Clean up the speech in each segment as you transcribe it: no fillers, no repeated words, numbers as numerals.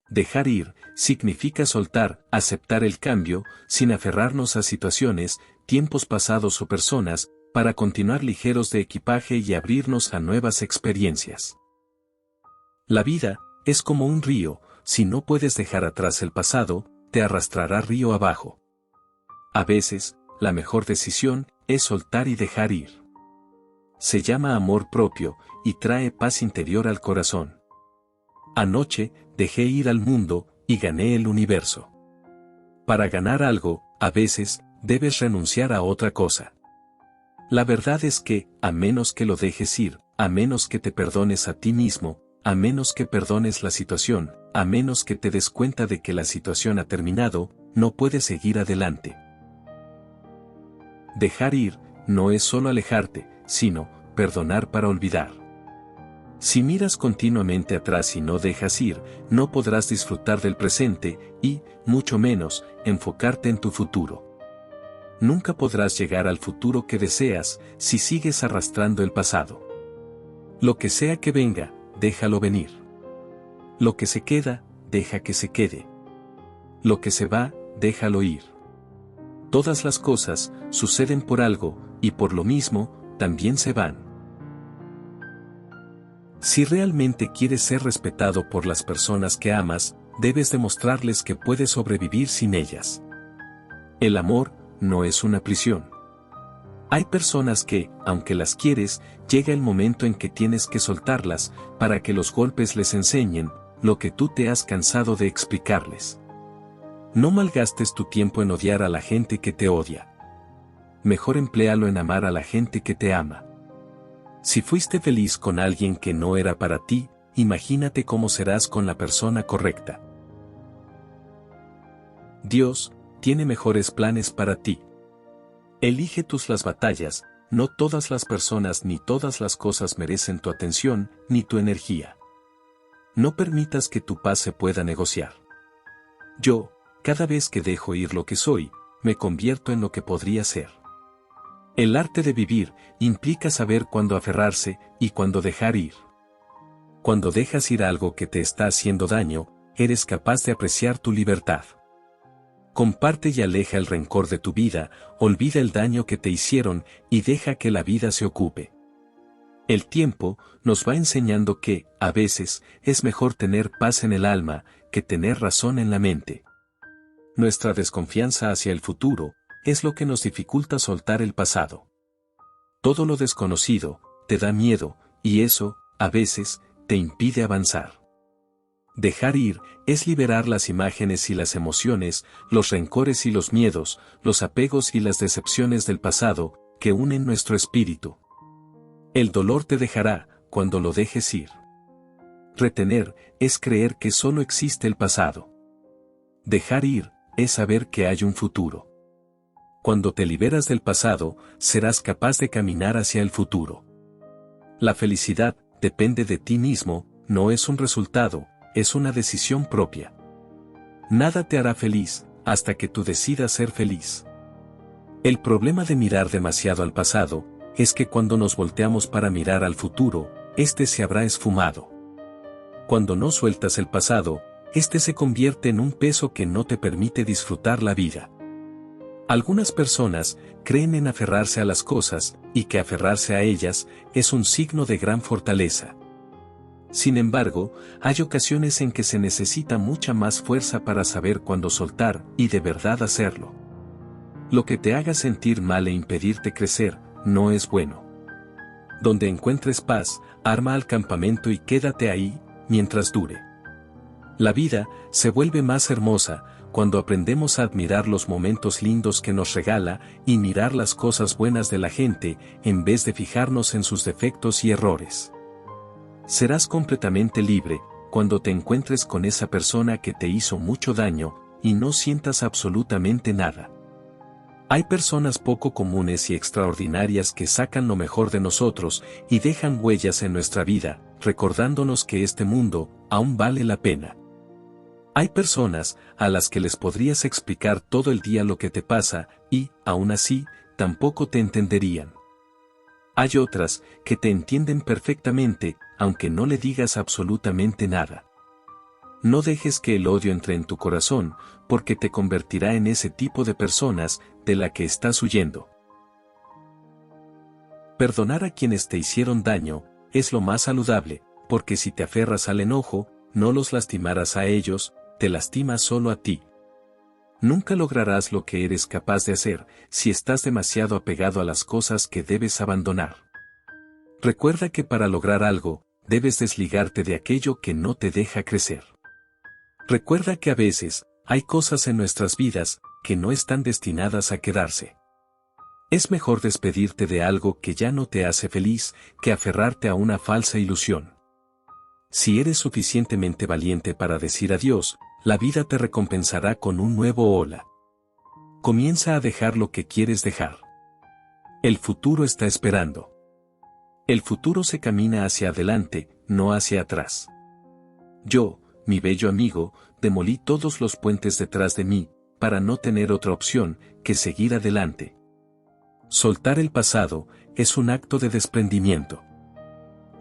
Dejar ir significa soltar, aceptar el cambio, sin aferrarnos a situaciones, tiempos pasados o personas, para continuar ligeros de equipaje y abrirnos a nuevas experiencias. La vida es como un río, si no puedes dejar atrás el pasado, te arrastrará río abajo. A veces, la mejor decisión es soltar y dejar ir. Se llama amor propio y trae paz interior al corazón. Anoche, dejé ir al mundo y gané el universo. Para ganar algo, a veces, debes renunciar a otra cosa. La verdad es que, a menos que lo dejes ir, a menos que te perdones a ti mismo, a menos que perdones la situación, a menos que te des cuenta de que la situación ha terminado, no puedes seguir adelante. Dejar ir no es solo alejarte, sino perdonar para olvidar. Si miras continuamente atrás y no dejas ir, no podrás disfrutar del presente y, mucho menos, enfocarte en tu futuro. Nunca podrás llegar al futuro que deseas si sigues arrastrando el pasado. Lo que sea que venga, déjalo venir. Lo que se queda, deja que se quede. Lo que se va, déjalo ir. Todas las cosas suceden por algo, y por lo mismo, también se van. Si realmente quieres ser respetado por las personas que amas, debes demostrarles que puedes sobrevivir sin ellas. El amor no es una prisión. Hay personas que, aunque las quieres, llega el momento en que tienes que soltarlas, para que los golpes les enseñen lo que tú te has cansado de explicarles. No malgastes tu tiempo en odiar a la gente que te odia. Mejor empléalo en amar a la gente que te ama. Si fuiste feliz con alguien que no era para ti, imagínate cómo serás con la persona correcta. Dios tiene mejores planes para ti. Elige las batallas, no todas las personas ni todas las cosas merecen tu atención, ni tu energía. No permitas que tu paz se pueda negociar. Yo, cada vez que dejo ir lo que soy, me convierto en lo que podría ser. El arte de vivir implica saber cuándo aferrarse y cuándo dejar ir. Cuando dejas ir algo que te está haciendo daño, eres capaz de apreciar tu libertad. Comparte y aleja el rencor de tu vida, olvida el daño que te hicieron y deja que la vida se ocupe. El tiempo nos va enseñando que, a veces, es mejor tener paz en el alma que tener razón en la mente. Nuestra desconfianza hacia el futuro es lo que nos dificulta soltar el pasado. Todo lo desconocido te da miedo, y eso, a veces, te impide avanzar. Dejar ir es liberar las imágenes y las emociones, los rencores y los miedos, los apegos y las decepciones del pasado, que unen nuestro espíritu. El dolor te dejará cuando lo dejes ir. Retener es creer que solo existe el pasado. Dejar ir es saber que hay un futuro. Cuando te liberas del pasado, serás capaz de caminar hacia el futuro. La felicidad depende de ti mismo, no es un resultado, es una decisión propia. Nada te hará feliz, hasta que tú decidas ser feliz. El problema de mirar demasiado al pasado, es que cuando nos volteamos para mirar al futuro, este se habrá esfumado. Cuando no sueltas el pasado, este se convierte en un peso que no te permite disfrutar la vida. Algunas personas creen en aferrarse a las cosas, y que aferrarse a ellas es un signo de gran fortaleza. Sin embargo, hay ocasiones en que se necesita mucha más fuerza para saber cuándo soltar, y de verdad hacerlo. Lo que te haga sentir mal e impedirte crecer, no es bueno. Donde encuentres paz, arma al campamento y quédate ahí, mientras dure. La vida se vuelve más hermosa cuando aprendemos a admirar los momentos lindos que nos regala y mirar las cosas buenas de la gente en vez de fijarnos en sus defectos y errores. Serás completamente libre cuando te encuentres con esa persona que te hizo mucho daño y no sientas absolutamente nada. Hay personas poco comunes y extraordinarias que sacan lo mejor de nosotros y dejan huellas en nuestra vida, recordándonos que este mundo aún vale la pena. Hay personas a las que les podrías explicar todo el día lo que te pasa y, aún así, tampoco te entenderían. Hay otras que te entienden perfectamente, aunque no le digas absolutamente nada. No dejes que el odio entre en tu corazón, porque te convertirá en ese tipo de personas de la que estás huyendo. Perdonar a quienes te hicieron daño es lo más saludable, porque si te aferras al enojo, no los lastimarás a ellos, te lastimas solo a ti. Nunca lograrás lo que eres capaz de hacer si estás demasiado apegado a las cosas que debes abandonar. Recuerda que para lograr algo, debes desligarte de aquello que no te deja crecer. Recuerda que a veces, hay cosas en nuestras vidas que no están destinadas a quedarse. Es mejor despedirte de algo que ya no te hace feliz que aferrarte a una falsa ilusión. Si eres suficientemente valiente para decir adiós, la vida te recompensará con un nuevo hola. Comienza a dejar lo que quieres dejar. El futuro está esperando. El futuro se camina hacia adelante, no hacia atrás. Yo, mi bello amigo, demolí todos los puentes detrás de mí, para no tener otra opción que seguir adelante. Soltar el pasado es un acto de desprendimiento.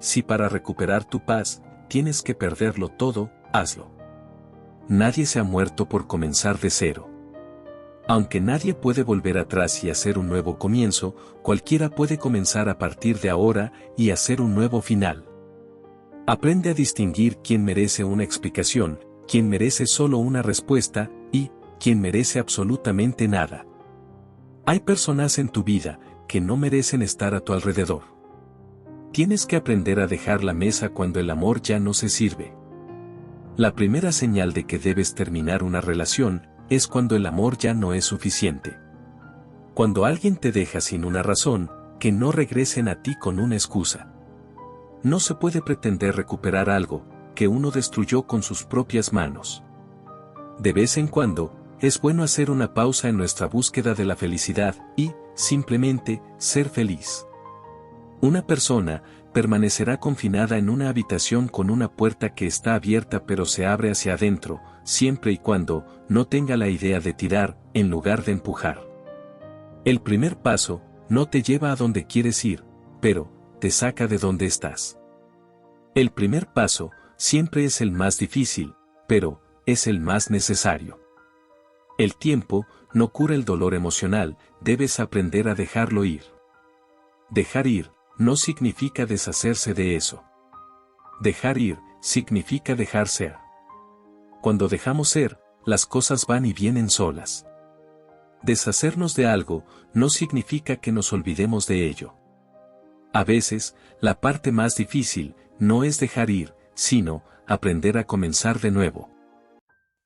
Si para recuperar tu paz, tienes que perderlo todo, hazlo. Nadie se ha muerto por comenzar de cero. Aunque nadie puede volver atrás y hacer un nuevo comienzo, cualquiera puede comenzar a partir de ahora y hacer un nuevo final. Aprende a distinguir quién merece una explicación, quién merece solo una respuesta, y quién merece absolutamente nada. Hay personas en tu vida que no merecen estar a tu alrededor. Tienes que aprender a dejar la mesa cuando el amor ya no se sirve. La primera señal de que debes terminar una relación es cuando el amor ya no es suficiente. Cuando alguien te deja sin una razón, que no regresen a ti con una excusa. No se puede pretender recuperar algo que uno destruyó con sus propias manos. De vez en cuando, es bueno hacer una pausa en nuestra búsqueda de la felicidad y, simplemente, ser feliz. Una persona permanecerá confinada en una habitación con una puerta que está abierta pero se abre hacia adentro, siempre y cuando no tenga la idea de tirar, en lugar de empujar. El primer paso no te lleva a donde quieres ir, pero te saca de donde estás. El primer paso siempre es el más difícil, pero es el más necesario. El tiempo no cura el dolor emocional, debes aprender a dejarlo ir. Dejar ir no significa deshacerse de eso. Dejar ir significa dejar ser. Cuando dejamos ser, las cosas van y vienen solas. Deshacernos de algo no significa que nos olvidemos de ello. A veces, la parte más difícil no es dejar ir, sino aprender a comenzar de nuevo.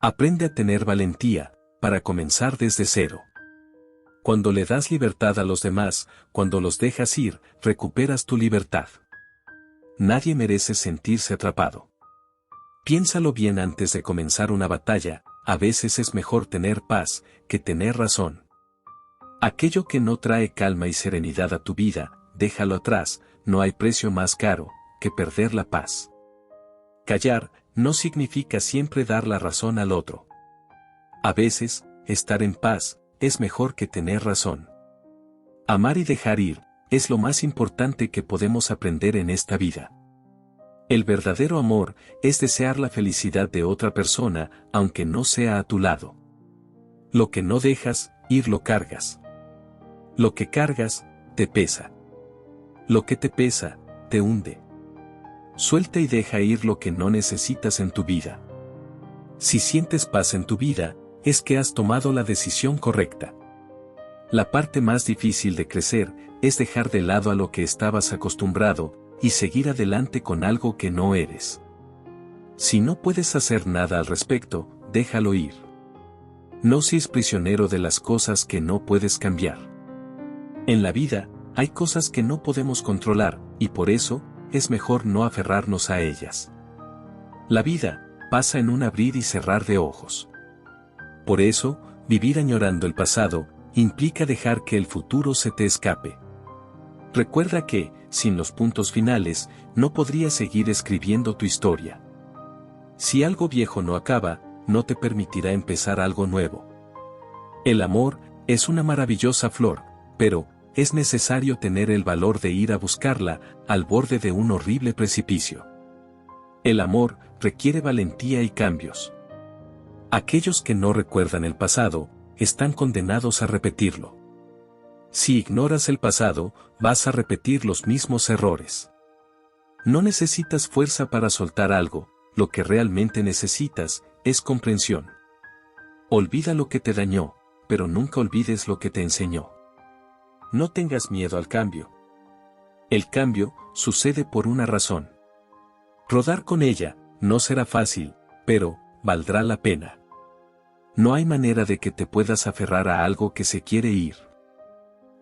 Aprende a tener valentía para comenzar desde cero. Cuando le das libertad a los demás, cuando los dejas ir, recuperas tu libertad. Nadie merece sentirse atrapado. Piénsalo bien antes de comenzar una batalla, a veces es mejor tener paz que tener razón. Aquello que no trae calma y serenidad a tu vida, déjalo atrás, no hay precio más caro que perder la paz. Callar no significa siempre dar la razón al otro. A veces, estar en paz es mejor que tener razón. Amar y dejar ir es lo más importante que podemos aprender en esta vida. El verdadero amor es desear la felicidad de otra persona, aunque no sea a tu lado. Lo que no dejas ir lo cargas. Lo que cargas, te pesa. Lo que te pesa, te hunde. Suelta y deja ir lo que no necesitas en tu vida. Si sientes paz en tu vida, es que has tomado la decisión correcta. La parte más difícil de crecer es dejar de lado a lo que estabas acostumbrado y seguir adelante con algo que no eres. Si no puedes hacer nada al respecto, déjalo ir. No seas prisionero de las cosas que no puedes cambiar. En la vida, hay cosas que no podemos controlar, y por eso, es mejor no aferrarnos a ellas. La vida pasa en un abrir y cerrar de ojos. Por eso, vivir añorando el pasado, implica dejar que el futuro se te escape. Recuerda que, sin los puntos finales, no podrías seguir escribiendo tu historia. Si algo viejo no acaba, no te permitirá empezar algo nuevo. El amor es una maravillosa flor, pero es necesario tener el valor de ir a buscarla al borde de un horrible precipicio. El amor requiere valentía y cambios. Aquellos que no recuerdan el pasado, están condenados a repetirlo. Si ignoras el pasado, vas a repetir los mismos errores. No necesitas fuerza para soltar algo, lo que realmente necesitas es comprensión. Olvida lo que te dañó, pero nunca olvides lo que te enseñó. No tengas miedo al cambio. El cambio sucede por una razón. Rodar con ella no será fácil, pero valdrá la pena. No hay manera de que te puedas aferrar a algo que se quiere ir.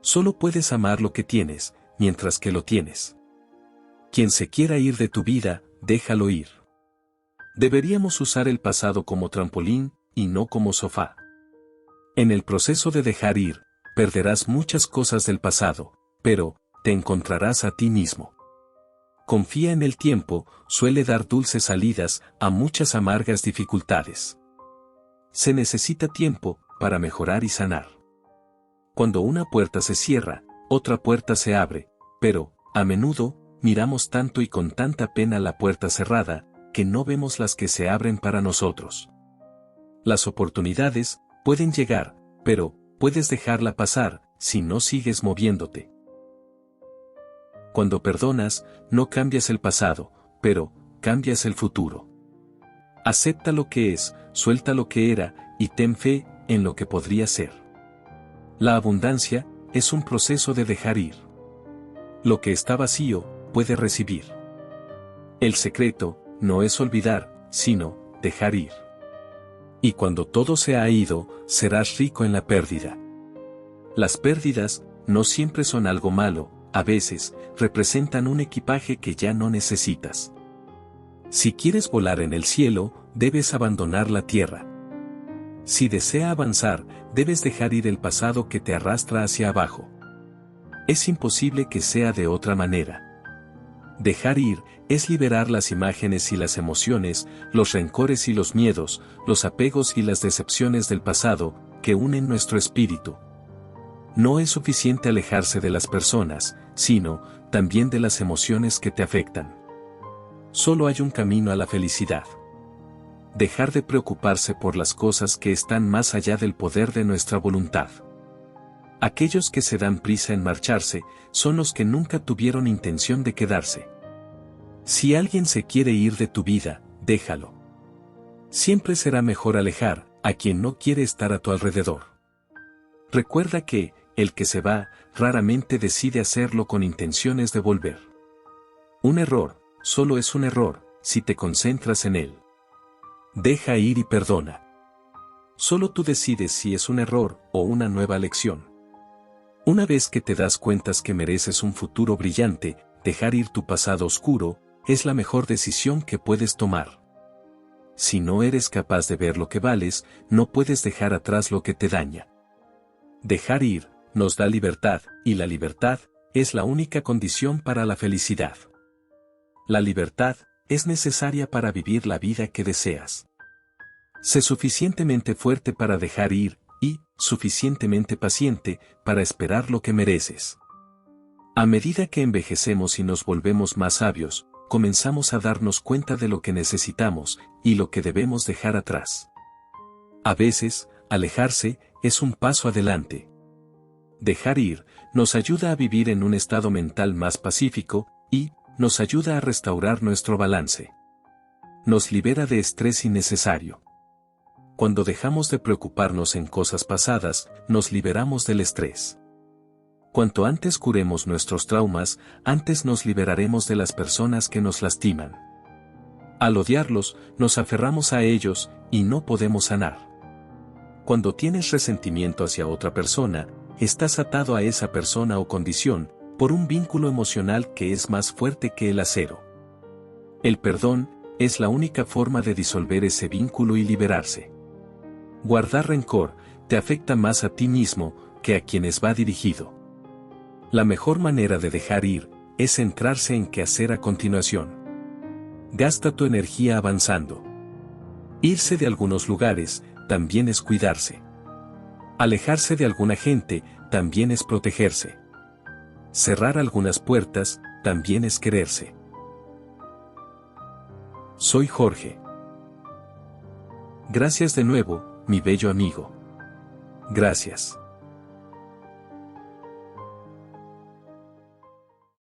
Solo puedes amar lo que tienes, mientras que lo tienes. Quien se quiera ir de tu vida, déjalo ir. Deberíamos usar el pasado como trampolín, y no como sofá. En el proceso de dejar ir, perderás muchas cosas del pasado, pero te encontrarás a ti mismo. Confía en el tiempo, suele dar dulces salidas a muchas amargas dificultades. Se necesita tiempo para mejorar y sanar. Cuando una puerta se cierra, otra puerta se abre, pero, a menudo, miramos tanto y con tanta pena la puerta cerrada, que no vemos las que se abren para nosotros. Las oportunidades pueden llegar, pero puedes dejarla pasar si no sigues moviéndote. Cuando perdonas, no cambias el pasado, pero cambias el futuro. Acepta lo que es, suelta lo que era, y ten fe en lo que podría ser. La abundancia es un proceso de dejar ir. Lo que está vacío puede recibir. El secreto no es olvidar, sino dejar ir. Y cuando todo se ha ido, serás rico en la pérdida. Las pérdidas no siempre son algo malo, a veces representan un equipaje que ya no necesitas. Si quieres volar en el cielo, debes abandonar la tierra. Si desea avanzar, debes dejar ir el pasado que te arrastra hacia abajo. Es imposible que sea de otra manera. Dejar ir es liberar las imágenes y las emociones, los rencores y los miedos, los apegos y las decepciones del pasado, que unen nuestro espíritu. No es suficiente alejarse de las personas, sino también de las emociones que te afectan. Solo hay un camino a la felicidad. Dejar de preocuparse por las cosas que están más allá del poder de nuestra voluntad. Aquellos que se dan prisa en marcharse, son los que nunca tuvieron intención de quedarse. Si alguien se quiere ir de tu vida, déjalo. Siempre será mejor alejar a quien no quiere estar a tu alrededor. Recuerda que, el que se va, raramente decide hacerlo con intenciones de volver. Un error, solo es un error, si te concentras en él. Deja ir y perdona. Solo tú decides si es un error o una nueva lección. Una vez que te das cuenta que mereces un futuro brillante, dejar ir tu pasado oscuro, es la mejor decisión que puedes tomar. Si no eres capaz de ver lo que vales, no puedes dejar atrás lo que te daña. Dejar ir nos da libertad, y la libertad es la única condición para la felicidad. La libertad es necesaria para vivir la vida que deseas. Sé suficientemente fuerte para dejar ir, y suficientemente paciente para esperar lo que mereces. A medida que envejecemos y nos volvemos más sabios, comenzamos a darnos cuenta de lo que necesitamos y lo que debemos dejar atrás. A veces, alejarse es un paso adelante. Dejar ir nos ayuda a vivir en un estado mental más pacífico y nos ayuda a restaurar nuestro balance. Nos libera de estrés innecesario. Cuando dejamos de preocuparnos en cosas pasadas, nos liberamos del estrés. Cuanto antes curemos nuestros traumas, antes nos liberaremos de las personas que nos lastiman. Al odiarlos, nos aferramos a ellos y no podemos sanar. Cuando tienes resentimiento hacia otra persona, estás atado a esa persona o condición por un vínculo emocional que es más fuerte que el acero. El perdón es la única forma de disolver ese vínculo y liberarse. Guardar rencor te afecta más a ti mismo que a quienes va dirigido. La mejor manera de dejar ir es centrarse en qué hacer a continuación. Gasta tu energía avanzando. Irse de algunos lugares también es cuidarse. Alejarse de alguna gente también es protegerse. Cerrar algunas puertas también es quererse. Soy Jorge. Gracias de nuevo, mi bello amigo. Gracias.